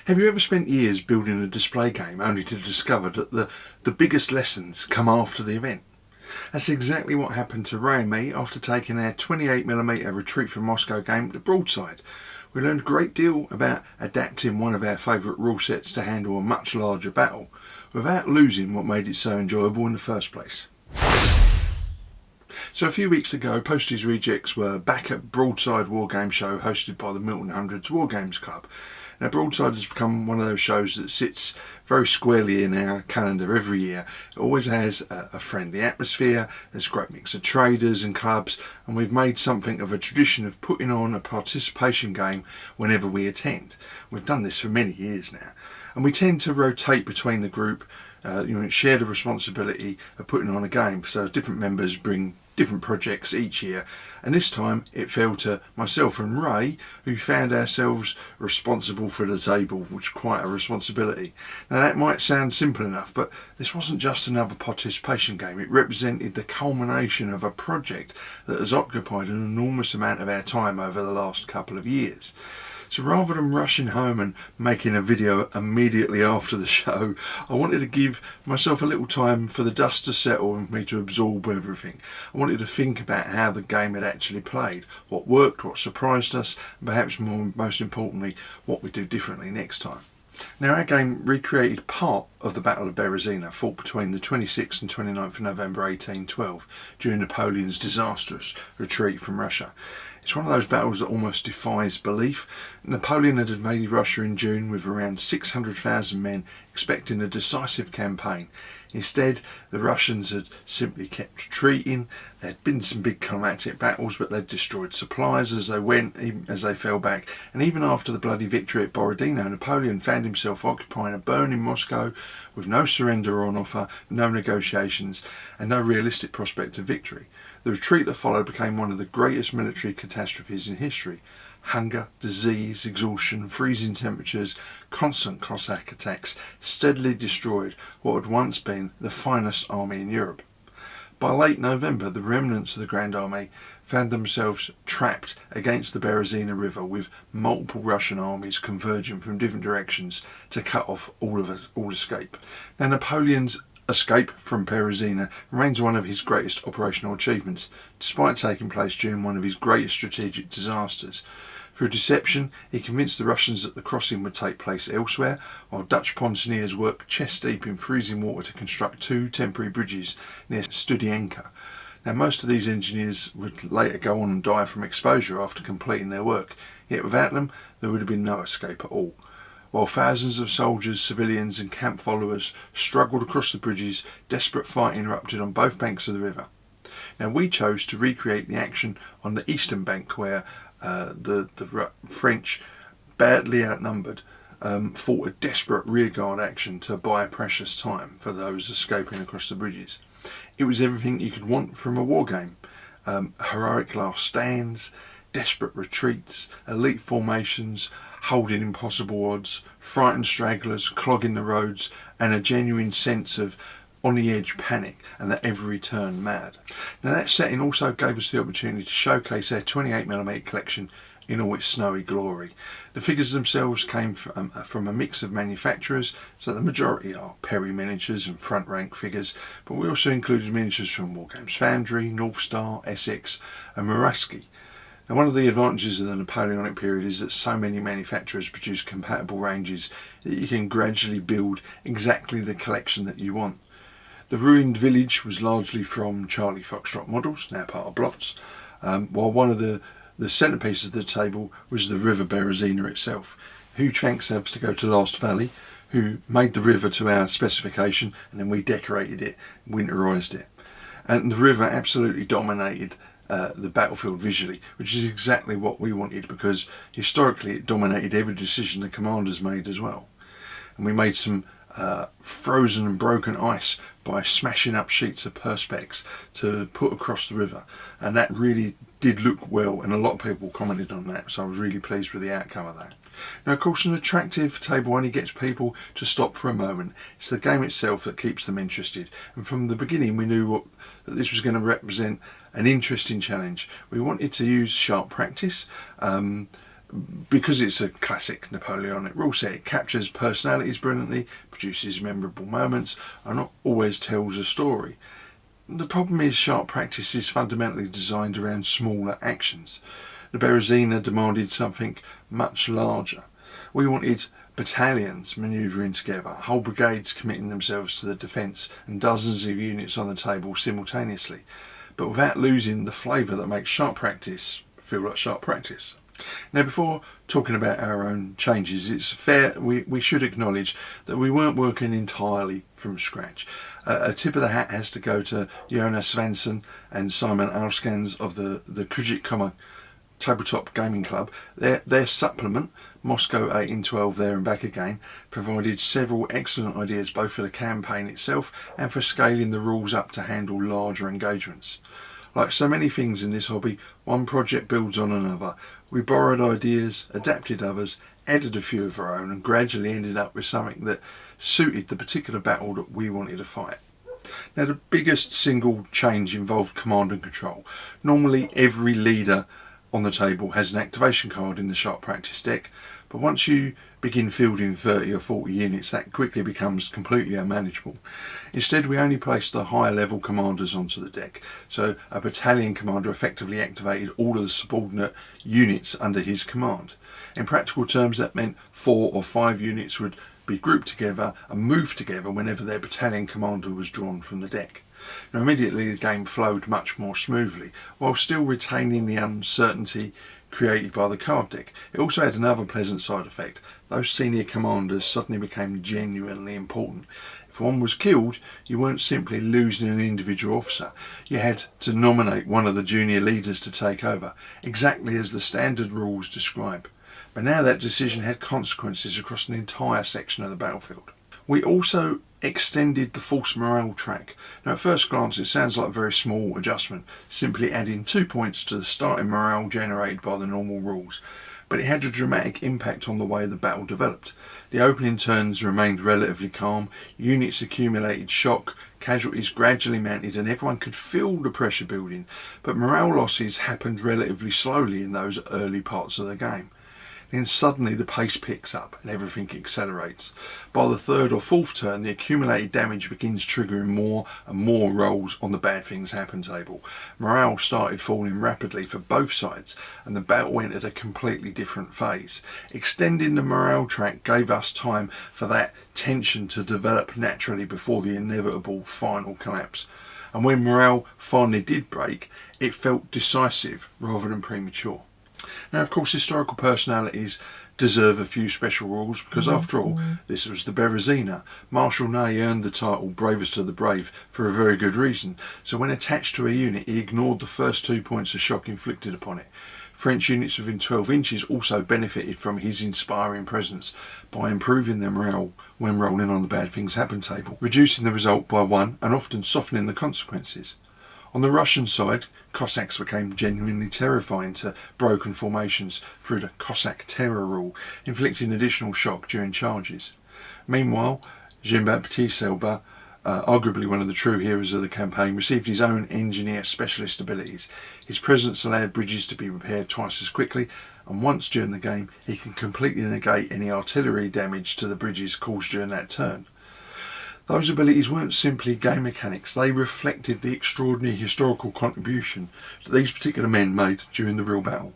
Have you ever spent years building a display game only to discover that the biggest lessons come after the event? That's exactly what happened to Ray and me after taking our 28mm Retreat from Moscow game to Broadside. We learned a great deal about adapting one of our favourite rule sets to handle a much larger battle without losing what made it so enjoyable in the first place. So a few weeks ago, Posties Rejects were back at Broadside Wargames Show hosted by the Milton Hundreds Wargames Club. Now, Broadside has become one of those shows that sits very squarely in our calendar every year. It always has a friendly atmosphere, there's a great mix of traders and clubs, and we've made something of a tradition of putting on a participation game whenever we attend. We've done this for many years now, and we tend to rotate between the group, share the responsibility of putting on a game, so different members bring different projects each year, and this time it fell to myself and Ray, who found ourselves responsible for the table, which is quite a responsibility. Now that might sound simple enough, but this wasn't just another participation game. It represented the culmination of a project that has occupied an enormous amount of our time over the last couple of years. So rather than rushing home and making a video immediately after the show, I wanted to give myself a little time for the dust to settle and for me to absorb everything. I wanted to think about how the game had actually played, what worked, what surprised us, and perhaps most importantly, what we do differently next time. Now, our game recreated part of the Battle of Berezina, fought between the 26th and 29th of November 1812 during Napoleon's disastrous retreat from Russia. It's one of those battles that almost defies belief. Napoleon had invaded Russia in June with around 600,000 men, expecting a decisive campaign. Instead, the Russians had simply kept retreating. There had been some big climatic battles, but they'd destroyed supplies as they went, even as they fell back. And even after the bloody victory at Berezina, Napoleon found himself occupying a burning Moscow with no surrender on offer, no negotiations, and no realistic prospect of victory. The retreat that followed became one of the greatest military catastrophes in history. Hunger, disease, exhaustion, freezing temperatures, constant Cossack attacks steadily destroyed what had once been the finest army in Europe. By late November, the remnants of the Grand Army found themselves trapped against the Berezina River, with multiple Russian armies converging from different directions to cut off all escape. Now, Napoleon's escape from Berezina remains one of his greatest operational achievements, despite taking place during one of his greatest strategic disasters. Through deception, he convinced the Russians that the crossing would take place elsewhere, while Dutch pontooniers worked chest deep in freezing water to construct two temporary bridges near Studienka. Now, most of these engineers would later go on and die from exposure after completing their work, yet without them there would have been no escape at all. While thousands of soldiers, civilians and camp followers struggled across the bridges, desperate fighting erupted on both banks of the river. Now, we chose to recreate the action on the eastern bank, where the French, badly outnumbered, fought a desperate rearguard action to buy precious time for those escaping across the bridges. It was everything you could want from a war game. Heroic last stands, desperate retreats, elite formations, holding impossible odds, frightened stragglers, clogging the roads, and a genuine sense of on-the-edge panic and at every turn mad. Now, that setting also gave us the opportunity to showcase our 28mm collection in all its snowy glory. The figures themselves came from a mix of manufacturers, so the majority are Perry miniatures and front rank figures, but we also included miniatures from Wargames Foundry, North Star, Essex and Muraski. Now, one of the advantages of the Napoleonic period is that so many manufacturers produce compatible ranges that you can gradually build exactly the collection that you want. The ruined village was largely from Charlie Foxtrot models, now part of Blots, while one of the centerpieces of the table was the River Berezina itself. Huge thanks have to go to Last Valley, who made the river to our specification, and then we decorated it, winterized it. And the river absolutely dominated the battlefield visually, which is exactly what we wanted, because historically it dominated every decision the commanders made as well. And we made some frozen and broken ice by smashing up sheets of perspex to put across the river, and that really did look well, and a lot of people commented on that, so I was really pleased with the outcome of that. Now, of course, an attractive table only gets people to stop for a moment. It's the game itself that keeps them interested, and from the beginning we knew that this was going to represent an interesting challenge. We wanted to use sharp practice, because it's a classic Napoleonic rule set, it captures personalities brilliantly, produces memorable moments, and not always tells a story. The problem is sharp practice is fundamentally designed around smaller actions. The Berezina demanded something much larger. We wanted battalions manoeuvring together, whole brigades committing themselves to the defence, and dozens of units on the table simultaneously, but without losing the flavour that makes sharp practice feel like sharp practice. Now, before talking about our own changes, it's fair we should acknowledge that we weren't working entirely from scratch. A tip of the hat has to go to Jonas Svensson and Simon Alskans of the Kujik Tabletop Gaming Club. Their supplement, Moscow 1812 There and Back Again, provided several excellent ideas both for the campaign itself and for scaling the rules up to handle larger engagements. Like so many things in this hobby, one project builds on another. We borrowed ideas, adapted others, added a few of our own, and gradually ended up with something that suited the particular battle that we wanted to fight. Now, the biggest single change involved command and control. Normally every leader on the table has an activation card in the sharp practice deck, but once you begin fielding 30 or 40 units, that quickly becomes completely unmanageable. Instead, we only placed the higher level commanders onto the deck, so a battalion commander effectively activated all of the subordinate units under his command. In practical terms, that meant 4 or 5 units would be grouped together and move together whenever their battalion commander was drawn from the deck. Now, immediately the game flowed much more smoothly, while still retaining the uncertainty created by the card deck. It also had another pleasant side effect. Those senior commanders suddenly became genuinely important. If one was killed, you weren't simply losing an individual officer. You had to nominate one of the junior leaders to take over, exactly as the standard rules describe. But now that decision had consequences across an entire section of the battlefield. We also extended the false morale track. Now, at first glance it sounds like a very small adjustment, simply adding 2 points to the starting morale generated by the normal rules, but it had a dramatic impact on the way the battle developed. The opening turns remained relatively calm, units accumulated shock, casualties gradually mounted, and everyone could feel the pressure building, but morale losses happened relatively slowly in those early parts of the game. Then suddenly the pace picks up and everything accelerates. By the third or fourth turn, the accumulated damage begins triggering more and more rolls on the bad things happen table. Morale started falling rapidly for both sides, and the battle entered a completely different phase. Extending the morale track gave us time for that tension to develop naturally before the inevitable final collapse. And when morale finally did break, it felt decisive rather than premature. Now, of course, historical personalities deserve a few special rules because, after all, this was the Berezina. Marshal Ney earned the title Bravest of the Brave for a very good reason, so when attached to a unit he ignored the first 2 points of shock inflicted upon it. French units within 12 inches also benefited from his inspiring presence by improving their morale when rolling on the bad things happen table, reducing the result by 1 and often softening the consequences. On the Russian side, Cossacks became genuinely terrifying to broken formations through the Cossack terror rule, inflicting additional shock during charges. Meanwhile, Jean-Baptiste Eblé, arguably one of the true heroes of the campaign, received his own engineer specialist abilities. His presence allowed bridges to be repaired twice as quickly, and once during the game he can completely negate any artillery damage to the bridges caused during that turn. Those abilities weren't simply game mechanics, they reflected the extraordinary historical contribution that these particular men made during the real battle.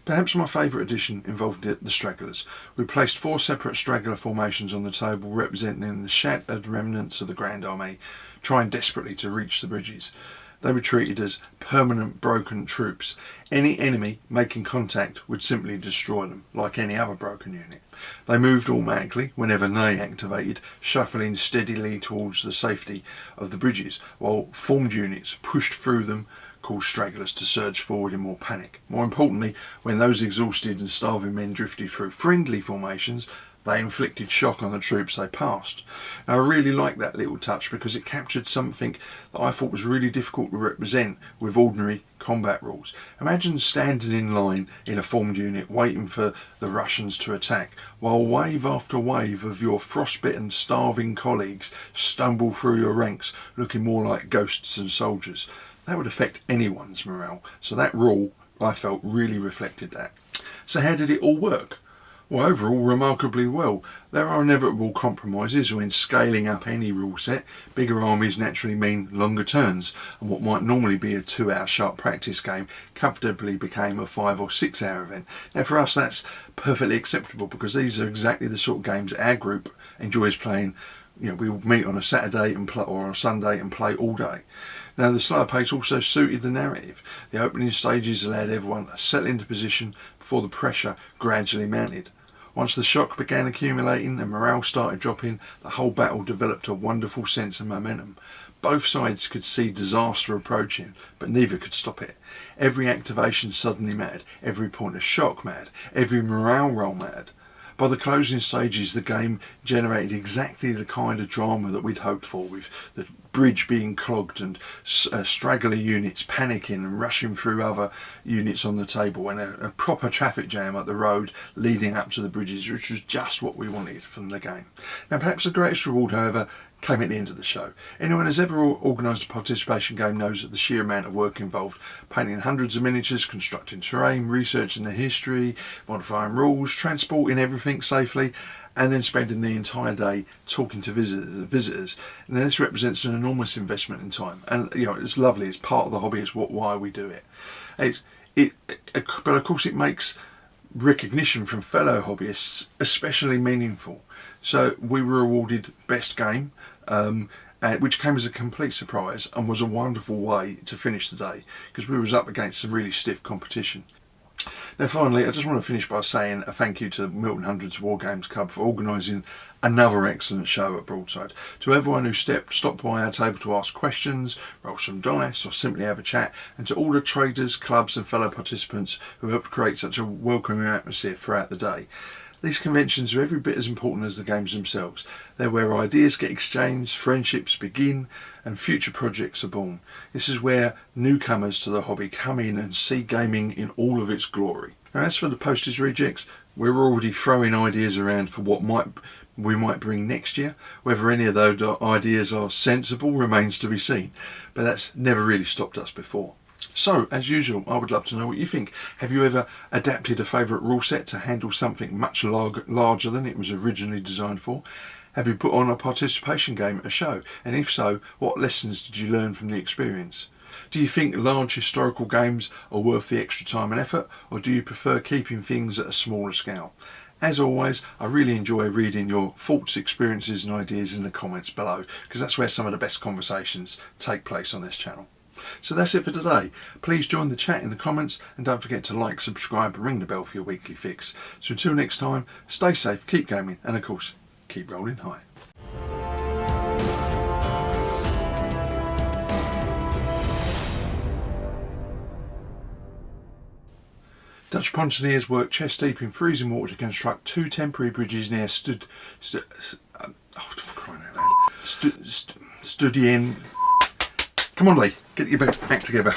Perhaps my favourite addition involved the stragglers. We placed 4 separate straggler formations on the table representing the shattered remnants of the Grand Army, trying desperately to reach the bridges. They were treated as permanent broken troops. Any enemy making contact would simply destroy them, like any other broken unit. They moved automatically whenever Ney activated, shuffling steadily towards the safety of the bridges, while formed units pushed through them, caused stragglers to surge forward in more panic. More importantly, when those exhausted and starving men drifted through friendly formations, they inflicted shock on the troops they passed. Now, I really like that little touch because it captured something that I thought was really difficult to represent with ordinary combat rules. Imagine standing in line in a formed unit waiting for the Russians to attack, while wave after wave of your frostbitten, starving colleagues stumble through your ranks looking more like ghosts than soldiers. That would affect anyone's morale, so that rule, I felt, really reflected that. So how did it all work? Well, overall, remarkably well. There are inevitable compromises when scaling up any rule set. Bigger armies naturally mean longer turns, and what might normally be a 2-hour sharp practice game comfortably became a 5 or 6 hour event. Now for us that's perfectly acceptable, because these are exactly the sort of games our group enjoys playing. You know, we will meet on a Saturday and play, or on a Sunday, and play all day. Now the slower pace also suited the narrative. The opening stages allowed everyone to settle into position before the pressure gradually mounted. Once the shock began accumulating and morale started dropping, the whole battle developed a wonderful sense of momentum. Both sides could see disaster approaching, but neither could stop it. Every activation suddenly mattered, every point of shock mattered, every morale roll mattered. By the closing stages, the game generated exactly the kind of drama that we'd hoped for, with the bridge being clogged and straggler units panicking and rushing through other units on the table, and a proper traffic jam at the road leading up to the bridges, which was just what we wanted from the game. Now perhaps the greatest reward, however, came at the end of the show. Anyone who's ever organised a participation game knows that the sheer amount of work involved: painting hundreds of miniatures, constructing terrain, researching the history, modifying rules, transporting everything safely, and then spending the entire day talking to visitors. Now this represents an enormous investment in time, and you know, it's lovely, it's part of the hobby, it's why we do it. But of course it makes recognition from fellow hobbyists especially meaningful. So we were awarded Best Game, which came as a complete surprise and was a wonderful way to finish the day, because we was up against some really stiff competition. Now finally, I just want to finish by saying a thank you to the Milton Hundreds Wargames Club for organising another excellent show at Broadside. To everyone who stopped by our table to ask questions, roll some dice, or simply have a chat, and to all the traders, clubs and fellow participants who helped create such a welcoming atmosphere throughout the day. These conventions are every bit as important as the games themselves. They're where ideas get exchanged, friendships begin, and future projects are born. This is where newcomers to the hobby come in and see gaming in all of its glory. Now as for the postage rejects, we're already throwing ideas around for what we might bring next year. Whether any of those ideas are sensible remains to be seen, but that's never really stopped us before. So, as usual, I would love to know what you think. Have you ever adapted a favourite rule set to handle something much larger than it was originally designed for? Have you put on a participation game at a show? And if so, what lessons did you learn from the experience? Do you think large historical games are worth the extra time and effort, or do you prefer keeping things at a smaller scale? As always, I really enjoy reading your thoughts, experiences and ideas in the comments below, because that's where some of the best conversations take place on this channel. So that's it for today. Please join the chat in the comments, and don't forget to like, subscribe and ring the bell for your weekly fix. So until next time, stay safe, keep gaming, and of course, keep rolling high. Dutch Pontoneers worked chest deep in freezing water to construct 2 temporary bridges near Studien. Come on Lee, get your act together.